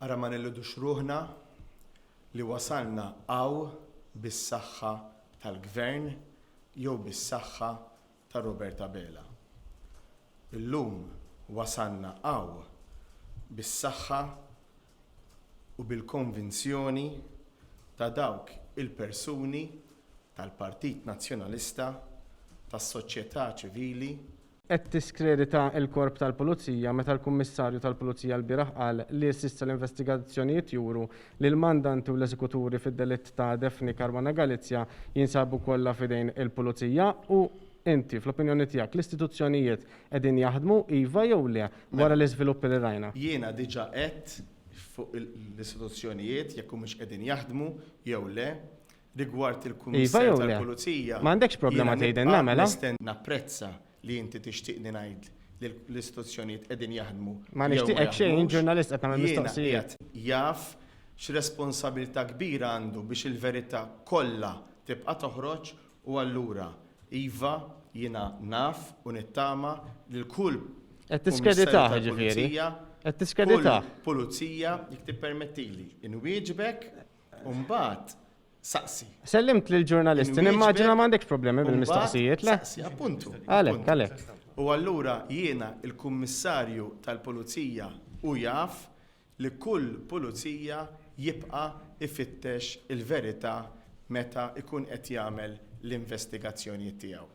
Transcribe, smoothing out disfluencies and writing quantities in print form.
Ara ma nilludux ruħna li wasalna għaw bis-saħħa tal-Gvern jew bis-saħħa ta' Roberta Bela. Illum wasalna għaw bis-saħħa u bil-konvinzjoni ta' dawk il-persuni tal-Partit Nazzjonalista, tas-soċjetà ċivili. Qed tiskredita l-korp tal-Pulizija meta l-Kummissarju tal-Pulizija l-bieraħ qal li s'issa l-investigazzjonijiet juru li l-mandanti u l-eżekuturi fid-delitt ta' Defni Caruana Galizia jinsabu kollha f'idejn il-Pulizija u inti fl-opinjoni tiegħek l-istituzzjonijiet qegħdin jaħdmu iva jew le wara l-iżviluppi li rajna. Jiena diġà qed fuq l-istituzzjonijiet jekk mhux qegħdin jaħdmu jew le rigward il-Kummissarju tal-Pulizija. M'għandekx problema tgħidilna mela? Napprezza li inti tixtieqni ngħid li l-istituzzjonijiet qegħdin jaħdmu. Ma nixtieqek xejn ġurnalist qed nagħmel mistoqsijiet. Jaf x'responsabilità kbira għandu biex il-verità kollha tibqa' toħroġ u allura iva jiena naf u nittama li l-kull qed tiskreditah ġifieri. Qed tiskreditah. Pulizija jekk tippermettili inwieġbek u mbagħad saqsi. Sellimt lil ġurnalisti, nimmaġina m'għandekx problemi bil-mistoqsijiet, le? Saqsi, appuntu. Għalhekk. U allura jiena il-Kummissarju tal-Pulizija u jaf li kull pulizija jibqa' ifittex il-verità meta ikun qed jagħmel l-investigazzjonijiet tiegħu.